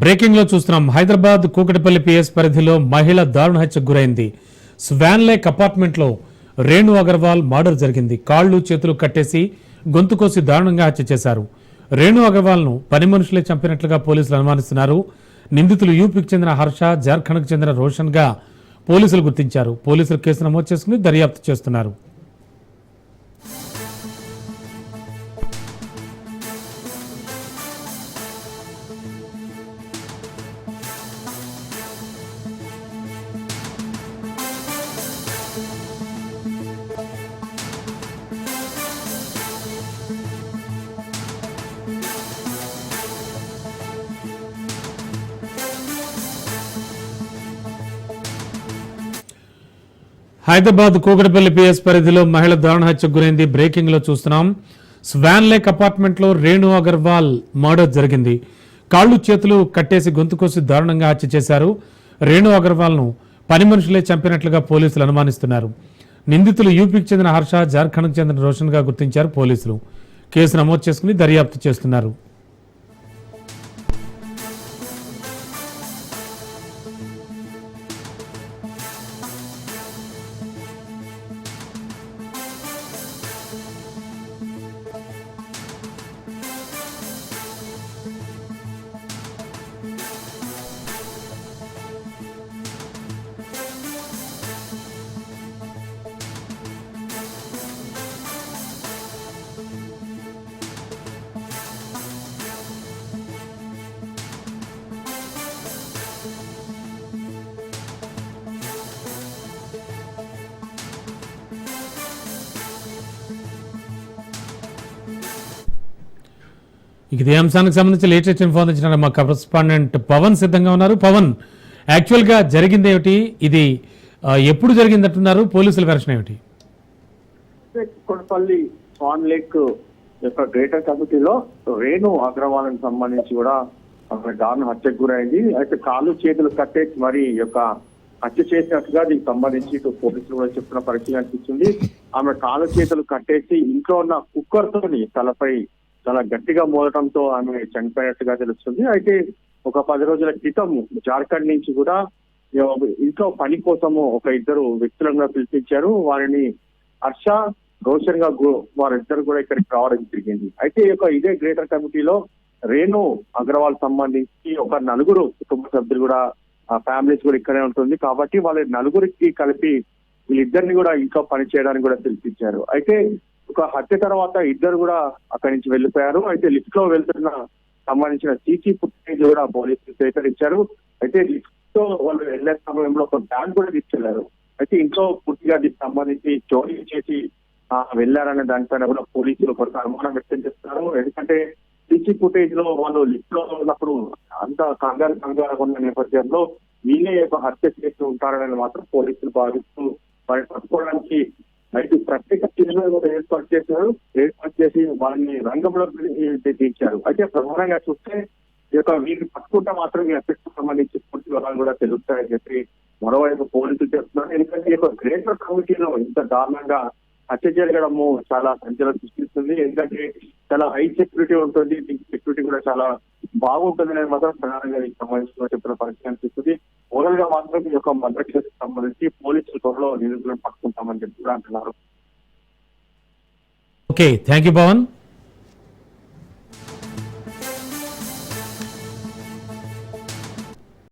Breaking లో చూస్తున్నాం. Hyderabad Kukatpally PS పరిధిలో మహిళ దారుణ హత్యకు గురైంది. స్వాన్ లేక్ అపార్ట్మెంట్ లో రేణు అగర్వాల్ మర్డర్ జరిగింది. కాళ్లు చేతులు కట్టేసి గొంతు కోసి దారుణంగా హత్య చేశారు. రేణు అగర్వాల్ ను పని మనుషులే చంపినట్లుగా పోలీసులు అనుమానిస్తున్నారు. నిందితులు యూపీకి చెందిన హర్ష, జార్ఖండ్ కు చెందిన రోషన్ గా పోలీసులు గుర్తించారు. పోలీసులు కేసు నమోదు చేసుకుని దర్యాప్తు చేస్తున్నారు. హైదరాబాద్ కూకటిపల్లి పిఎస్ పరిధిలో మహిళ దారుణ హత్యకు గురైంది. బ్రేకింగ్ లో చూస్తున్నాం. స్వాన్ లేక్ అపార్ట్మెంట్ లో రేణు అగర్వాల్ మర్డర్ జరిగింది. కాళ్లు చేతులు కట్టేసి గొంతు కోసి దారుణంగా హత్య చేశారు. రేణు అగర్వాల్ ను పని మనుషులే చంపినట్లుగా పోలీసులు అనుమానిస్తున్నారు. నిందితులు యూపీకి చెందిన హర్ష, జార్ఖండ్ కు చెందిన రోషన్ గా గుర్తించారు పోలీసులు. కేసు నమోదు చేసుకుని దర్యాప్తు చేస్తున్నారు. ఇదే అంశానికి సంబంధించి లేటెస్ట్ ఇన్ఫర్మేషన్ మా కరెస్పాండెంట్ పవన్ సిద్ధంగా ఉన్నారు. పవన్, యాక్చువల్ గా జరిగింది ఏమిటి? ఇది ఎప్పుడు జరిగిందంటున్నారు? పోలీసుల వెర్షన్ ఏమిటి? కొడపల్లి స్వాన్ లేక్ యొక్క గ్రేటర్ కమిటీలో రేణు అగ్రవాల్ సంబంధించి కూడా దారుణ హత్యకు గురైంది. అయితే కాళ్ళు చేతులు కట్టేసి మరి యొక్క హత్య చేసినట్టుగా దీనికి సంబంధించి ఇటు పోలీసులు కూడా చెప్తున్న పరిస్థితి అనిపిస్తుంది. ఆమె కాళ్ళు చేతులు కట్టేసి ఇంట్లో ఉన్న కుక్కర్ తోని తలపై చాలా గట్టిగా మోదటంతో ఆమె చనిపోయినట్టుగా తెలుస్తుంది. అయితే ఒక 10 రోజుల క్రితం జార్ఖండ్ నుంచి కూడా ఇంట్లో పని కోసము ఒక ఇద్దరు వ్యక్తులను పిలిపించారు. వారిని హర్ష, రోషన్ గా వారిద్దరు కూడా ఇక్కడికి రావడం జరిగింది. అయితే ఇదే గ్రేటర్ కమిటీలో రేణు అగర్వాల్ సంబంధించి ఒక 4 కుటుంబ సభ్యులు కూడా ఫ్యామిలీస్ కూడా ఇక్కడే ఉంటుంది. కాబట్టి వాళ్ళ 4కి కలిపి వీళ్ళిద్దరిని కూడా ఇంట్లో పని చేయడానికి కూడా పిలిపించారు. అయితే ఒక హత్య తర్వాత ఇద్దరు కూడా అక్కడి నుంచి వెళ్లిపోయారు. అయితే లిఫ్ట్ లో వెళ్తున్న సంబంధించిన సీసీ ఫుటేజ్ కూడా పోలీసులు సేకరించారు. అయితే లిఫ్ట్ తో వాళ్ళు వెళ్లే సమయంలో ఒక బ్యాగ్ కూడా తీసుకెళ్లారు. అయితే ఇంట్లో పూర్తిగా దీనికి సంబంధించి చోరీ చేసి వెళ్లారనే దానిపైన కూడా పోలీసులు కొంత అనుమానం వ్యక్తం చేస్తున్నారు. ఎందుకంటే సీసీ ఫుటేజ్ లో వాళ్ళు లిఫ్ట్ లో ఉన్నప్పుడు అంత కంగారుగా ఉన్న నేపథ్యంలో వీళ్ళే హత్య చేసి ఉంటారని మాత్రం పోలీసులు భావిస్తూ వారిని పట్టుకోవడానికి అయితే ప్రత్యేక టీంలో ఏర్పాటు చేసి వాళ్ళని రంగంలో దించారు. అయితే ప్రధానంగా చూస్తే వీరిని పట్టుకుంటే మాత్రం ఈ హత్యకు సంబంధించి పూర్తి వివరాలు కూడా తెలుస్తాయని చెప్పి మరోవైపు పోలీసులు చెప్తున్నారు. ఎందుకంటే గ్రేటర్ కమిటీలో ఇంత దారుణంగా హత్య జరగడము చాలా సంచలనం సృష్టిస్తుంది. ఎందుకంటే చాలా హై సెక్యూరిటీ ఉంటుంది, దీనికి సెక్యూరిటీ కూడా చాలా బాగుంటుంది అనేది మాత్రం ప్రధానంగా దీనికి సంబంధించిన చెప్పిన పరిస్థితి అనిపిస్తుంది. ఓవరాల్ గా మాత్రం ఈ యొక్క మర్డర్ కేసుకు సంబంధించి పోలీసులు త్వరలో నిందితులను పట్టుకుంటామని చెప్పి కూడా అంటున్నారు. Okay, thank you Pawan.